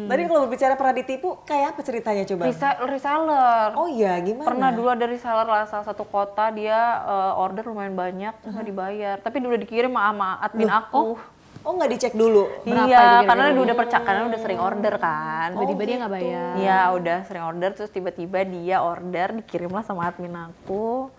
Tadi kalau berbicara pernah ditipu, kayak apa ceritanya coba? Reseller. Oh iya, gimana? Pernah dulu ada reseller lah salah satu kota, dia order lumayan banyak terus nggak dibayar. Tapi udah dikirim sama admin aku. Oh nggak dicek dulu? Berapa itu Iya, kira-kira? karena udah karena udah sering order kan. Tiba-tiba dia nggak bayar. Iya, udah sering order terus tiba-tiba dia order dikirimlah sama admin aku.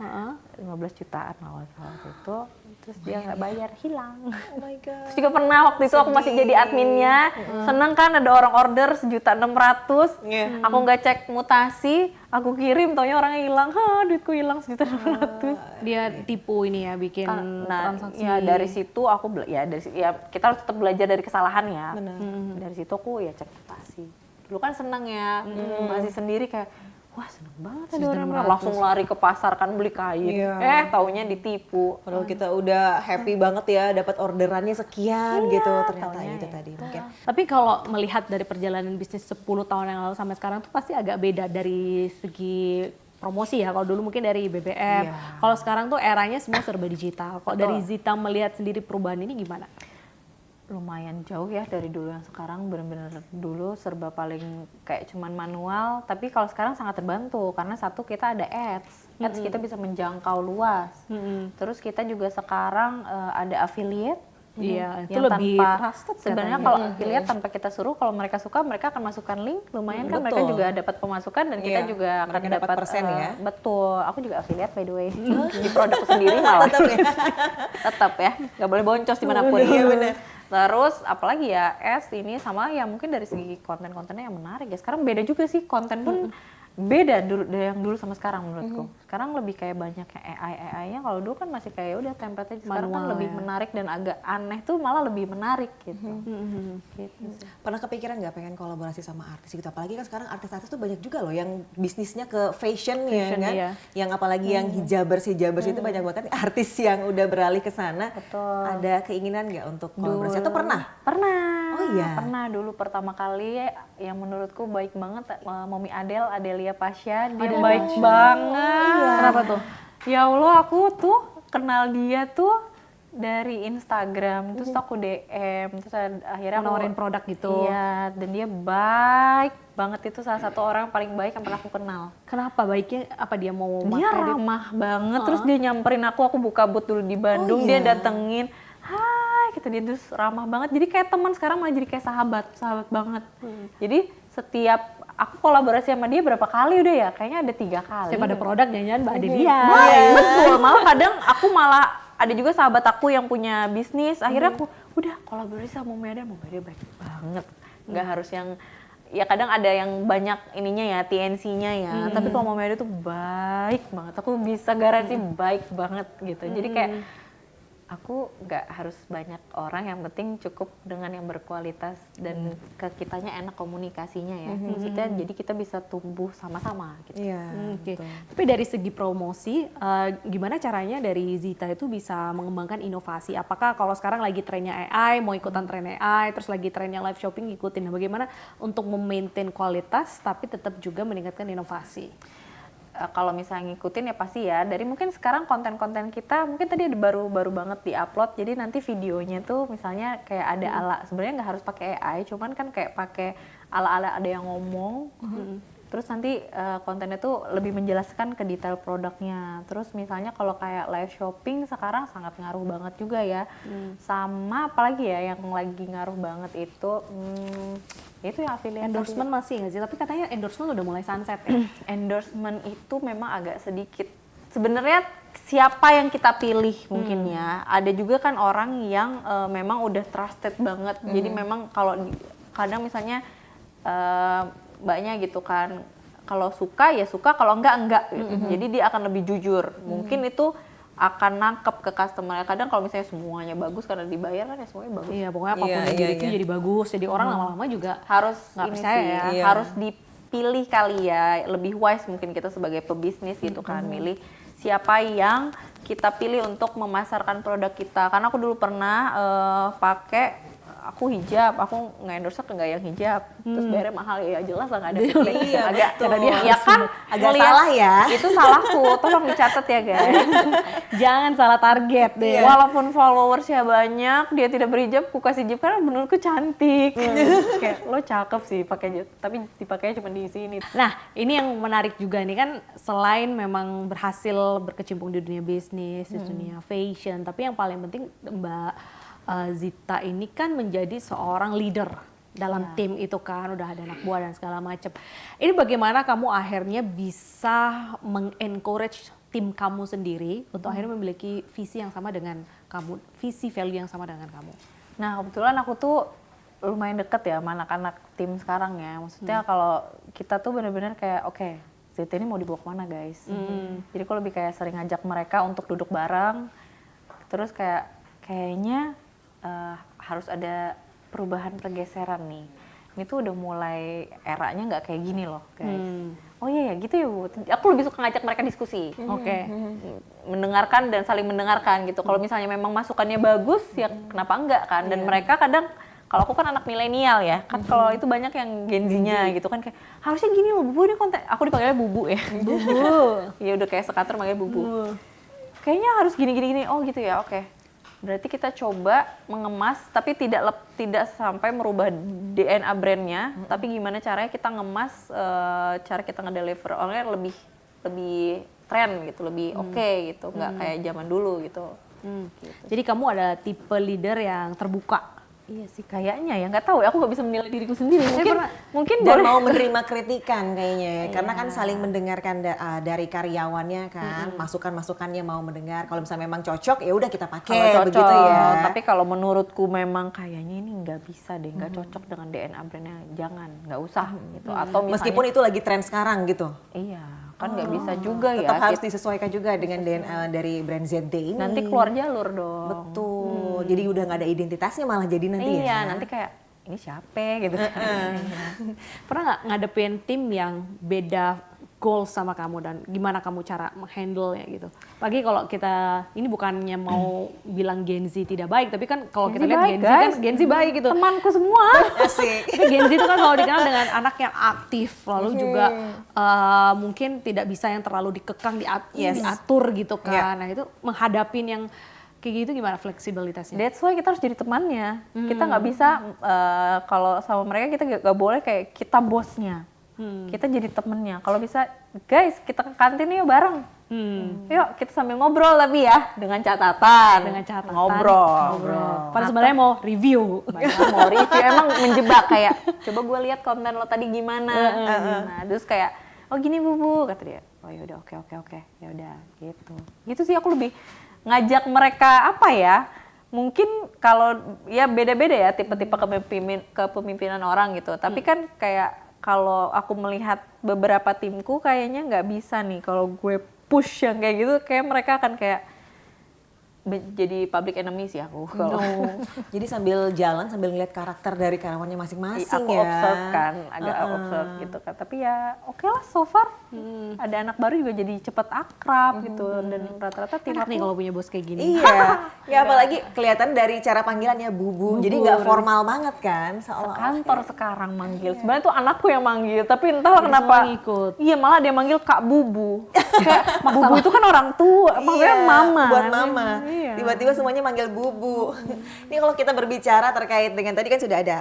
15 jutaan lah waktu itu. Terus dia nggak bayar, hilang. Oh my god. Terus juga pernah waktu itu aku masih jadi adminnya, seneng kan ada orang order 1.600.000, aku nggak cek mutasi, aku kirim, taunya orangnya hilang, duitku hilang 1.600.000. Dia tipu ini ya, bikin Nah, transaksi. ya dari situ aku kita harus tetap belajar dari kesalahan ya. Benar. Dari situ aku ya cek mutasi. Dulu kan seneng ya, masih sendiri kayak wah seneng banget ada orang langsung lari ke pasar kan beli kain. Iya. Taunya ditipu. Kalau kita udah happy banget ya dapat orderannya sekian gitu, ternyata itu tadi mungkin. Tapi kalau melihat dari perjalanan bisnis 10 tahun yang lalu sampai sekarang tuh pasti agak beda dari segi promosi ya. Kalau dulu mungkin dari BBM, kalau sekarang tuh eranya semua serba digital. Kalau dari Zita melihat sendiri perubahan ini gimana? Lumayan jauh ya dari dulu yang sekarang, bener-bener dulu serba paling kayak cuman manual, tapi kalau sekarang sangat terbantu karena satu kita ada ads kita bisa menjangkau luas, terus kita juga sekarang ada affiliate. Iya, itu yang lebih tanpa trusted sebenarnya katanya. kalau affiliate tanpa kita suruh, kalau mereka suka mereka akan masukkan link, lumayan kan mereka betul. juga dapat pemasukan dan kita Iya, juga akan mereka dapat dapat persen ya. Betul, aku juga affiliate by the way di produkku sendiri malah. Tetap ya, nggak boleh boncos dimanapun. Iya benar. Terus apalagi ya ini sama ya mungkin dari segi konten-kontennya yang menarik ya. Sekarang beda juga sih, konten pun beda dari yang dulu sama sekarang menurutku. Sekarang lebih kayak banyak kayak AI-nya. Kalau dulu kan masih kayak udah template aja. Sekarang kan Manual lebih ya. menarik dan agak aneh tuh malah lebih menarik gitu. Gitu sih. Pernah kepikiran nggak pengen kolaborasi sama artis gitu? Apalagi kan sekarang artis-artis tuh banyak juga loh yang bisnisnya ke fashion ya kan? iya. Yang apalagi yang hijabers itu banyak banget artis yang udah beralih ke sana. Betul. Ada keinginan nggak untuk kolaborasi? Atau pernah? Pernah. Oh iya? Pernah dulu pertama kali yang menurutku baik banget, Mommy Adelia Pasha, dia baik banget. Kenapa tuh? Ya Allah, aku tuh kenal dia tuh dari Instagram, terus aku DM, terus akhirnya aku Menawarin produk gitu. Iya, dan dia baik banget, itu salah satu orang yang paling baik yang pernah aku kenal. Kenapa baiknya? Apa dia mau Dia pakai? ramah banget, terus dia nyamperin aku buka booth dulu di Bandung, dia datengin, hai, gitu, dia terus ramah banget, jadi kayak teman, sekarang malah jadi kayak sahabat banget. Jadi setiap aku kolaborasi sama dia berapa kali udah ya, kayaknya ada 3 kali. Setiap ada produk jangan ada dia. Betul, malah kadang aku ada juga sahabat aku yang punya bisnis, akhirnya aku udah kolaborasi sama Mommy Adel baik banget, nggak harus yang ya kadang ada yang banyak ininya ya, TNC-nya ya, tapi kalau Mommy Adel tuh baik banget, aku bisa garansi baik banget gitu. Jadi kayak aku nggak harus banyak orang, yang penting cukup dengan yang berkualitas dan ke kitanya enak komunikasinya ya. Maksudnya jadi kita bisa tumbuh sama-sama gitu. Iya. Oke. Tapi dari segi promosi, gimana caranya dari Zita itu bisa mengembangkan inovasi? Apakah kalau sekarang lagi trennya AI, mau ikutan tren AI, terus lagi trennya live shopping ikutin? Nah, bagaimana untuk memaintain kualitas tapi tetap juga meningkatkan inovasi? Kalau misalnya ngikutin ya pasti ya, dari mungkin sekarang konten-konten kita mungkin tadi ada baru banget di-upload, jadi nanti videonya tuh misalnya kayak ada ala, sebenarnya nggak harus pakai AI, cuman kan kayak pakai ala-ala ada yang ngomong, terus nanti kontennya tuh lebih menjelaskan ke detail produknya. Terus misalnya kalau kayak live shopping sekarang sangat ngaruh banget juga ya, sama apalagi ya yang lagi ngaruh banget itu itu yang affiliate. Endorsement masih nggak sih? Tapi katanya endorsement udah mulai sunset ya? Endorsement itu memang agak sedikit. Sebenarnya siapa yang kita pilih mungkin ya. Ada juga kan orang yang memang udah trusted banget. Jadi memang kalau kadang misalnya mbaknya gitu kan, kalau suka ya suka, kalau enggak gitu. Jadi dia akan lebih jujur. Mungkin itu akan nangkep ke customer. Kadang kalau misalnya semuanya bagus karena dibayar kan ya semuanya bagus. Iya, pokoknya apapun yang direview jadi bagus. Jadi orang lama-lama juga Harus nggak ini percaya sih, ya. Iya. harus dipilih kali ya. Lebih wise mungkin kita sebagai pebisnis gitu kan, milih siapa yang kita pilih untuk memasarkan produk kita. Karena aku dulu pernah pakai aku hijab, aku nge-endorse ke nggak yang hijab, terus bayarnya mahal ya jelas lah nggak ada feeling. Agak betul. karena dia ya kan Agak ngeliat, salah ya. itu salahku, tolong dicatat ya guys. Jangan salah target deh. Walaupun followersnya banyak, dia tidak berhijab, aku kasih hijab karena menurutku cantik. Kayak lo cakep sih pakai hijab, tapi dipakainya cuma di sini. Nah, ini yang menarik juga nih kan, selain memang berhasil berkecimpung di dunia bisnis, di dunia fashion, tapi yang paling penting Mbak Zita ini kan menjadi seorang leader dalam tim itu kan, udah ada anak buah dan segala macam. Ini bagaimana kamu akhirnya bisa mengencourage tim kamu sendiri untuk akhirnya memiliki visi yang sama dengan kamu, visi value yang sama dengan kamu? Nah kebetulan aku tuh lumayan deket ya sama anak-anak tim sekarang ya. Maksudnya kalau kita tuh benar-benar kayak oke, Zita ini mau dibawa kemana guys. Jadi aku lebih kayak sering ngajak mereka untuk duduk bareng. Terus kayaknya harus ada perubahan pergeseran nih. Ini tuh udah mulai eranya nggak kayak gini loh guys. Oh iya ya gitu ya Bu. Aku lebih suka ngajak mereka diskusi. Oke. Mendengarkan dan saling mendengarkan gitu. Kalau misalnya memang masukannya bagus ya kenapa enggak kan. Dan mereka kadang, kalau aku kan anak milenial ya, kan kalau itu banyak yang Gen Z-nya gitu kan kayak harusnya gini loh Bu, ini konten, aku dipanggilnya Bubu ya. Bubu. Ya udah kayak sekater manggil Bubu. Kayaknya harus gini. Oh gitu ya, oke. Berarti kita coba mengemas, tapi tidak sampai merubah DNA brandnya, tapi gimana caranya kita ngemas, cara kita ngedeliver orangnya lebih tren gitu, lebih oke gitu, nggak kayak zaman dulu gitu. Gitu. Jadi kamu ada tipe leader yang terbuka. Iya sih kayaknya ya, nggak tahu ya, aku nggak bisa menilai diriku sendiri. Mungkin Dan boleh. mau menerima kritikan kayaknya ya. Karena kan saling mendengarkan dari karyawannya kan, masukan-masukannya mau mendengar. Kalau misalnya memang cocok ya udah kita Kalau pakai cocok, begitu ya. tapi kalau menurutku memang kayaknya ini nggak bisa deh, nggak cocok dengan DNA brandnya, jangan, nggak usah gitu. Atau misalnya, Meskipun itu lagi tren sekarang gitu. iya kan nggak bisa juga ya. Tetap harus disesuaikan juga dengan DNA dari brand ZD ini. Nanti keluar jalur dong. Betul. Jadi udah nggak ada identitasnya malah jadi nanti ya. Iya, nanti kayak ini siapa gitu. Pernah nggak ngadepin tim yang beda goals sama kamu dan gimana kamu cara menghandle-nya gitu? Lagi kalau kita, ini bukannya mau bilang Gen Z tidak baik, tapi kan kalau kita lihat Gen Z kan Gen Z baik gitu. Temanku semua. Asik. Tapi Gen Z itu kan selalu dikenal dengan anak yang aktif, lalu juga mungkin tidak bisa yang terlalu dikekang, diatur gitu kan. Nah itu menghadapin yang kayak gitu gimana fleksibilitasnya? That's why kita harus jadi temannya. Kita nggak bisa, kalau sama mereka kita nggak boleh kayak kita bosnya. Kita jadi temennya. Kalau bisa, guys kita ke kantin yuk bareng. Yuk kita sambil ngobrol tapi ya dengan catatan. Ngobrol. Padahal sebenarnya mau review. Mau review, emang menjebak kayak coba gue lihat konten lo tadi gimana. Nah terus kayak oh gini Bu kata dia. Oh yaudah oke ya udah gitu. Gitu sih aku lebih ngajak mereka apa ya? Mungkin kalau ya beda-beda ya tipe-tipe kepemimpinan orang gitu. Tapi kan kayak kalau aku melihat beberapa timku kayaknya nggak bisa nih kalau gue push yang kayak gitu, kayak mereka akan kayak jadi public enemy sih aku. Jadi sambil jalan sambil ngeliat karakter dari karyawannya masing-masing aku ya. observe kan, agak observe gitu kan. Tapi ya oke lah so far. Ada anak baru juga jadi cepet akrab gitu, dan rata-rata tim Enak aku nih kalau punya bos kayak gini. Iya, ya apalagi kelihatan dari cara panggilannya Bubu, jadi nggak formal banget kan, kantor sekarang manggil. Sebenarnya tuh anakku yang manggil, tapi entahlah kenapa. Ngikut. Iya, malah dia manggil Kak Bubu. Kayak Bubu itu kan orang tua, maksudnya mama. buat mama. Iya. Tiba-tiba semuanya manggil Bubu. Ini kalau kita berbicara terkait dengan tadi kan sudah ada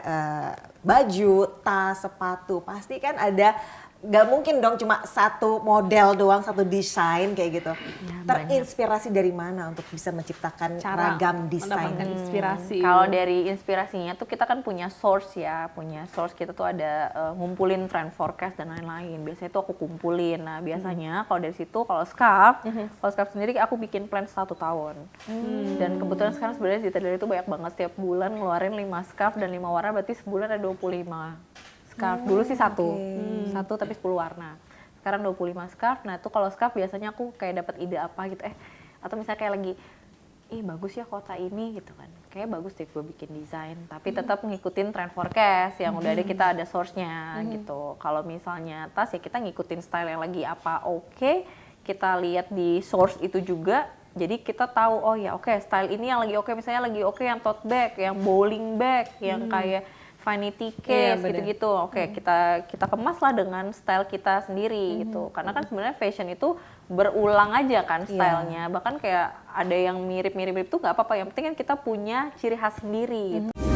baju, tas, sepatu, pasti kan ada. Gak mungkin dong cuma satu model doang, satu desain kayak gitu. Terinspirasi dari mana untuk bisa menciptakan ragam desain? Mendapatkan inspirasi. Kalau dari inspirasinya tuh kita kan punya source ya, kita tuh ada ngumpulin trend forecast dan lain-lain. Biasanya tuh aku kumpulin. Nah biasanya kalau dari situ, kalau scarf sendiri aku bikin plan 1 tahun. Dan kebetulan sekarang sebenarnya Zita Daily itu banyak banget, setiap bulan ngeluarin 5 scarf dan 5 warna, berarti sebulan ada 25 scarf. Dulu sih satu tapi 10 warna. Sekarang 25 scarf. Nah itu kalau scarf biasanya aku kayak dapat ide apa gitu, atau misalnya kayak lagi bagus ya kota ini gitu kan, kayak bagus deh gue bikin desain, tapi tetap ngikutin trend forecast yang udah ada, kita ada source-nya gitu. Kalau misalnya tas ya kita ngikutin style yang lagi apa, kita lihat di source itu juga Jadi kita tahu oh ya oke, style ini yang lagi oke, misalnya lagi oke yang tote bag, yang bowling bag, yang kayak vanity Iya, case bener. gitu-gitu. Oke, kita kemas lah dengan style kita sendiri gitu. Karena kan sebenarnya fashion itu berulang aja kan stylenya. Bahkan kayak ada yang mirip-mirip itu nggak apa-apa. Yang penting kan kita punya ciri khas sendiri gitu.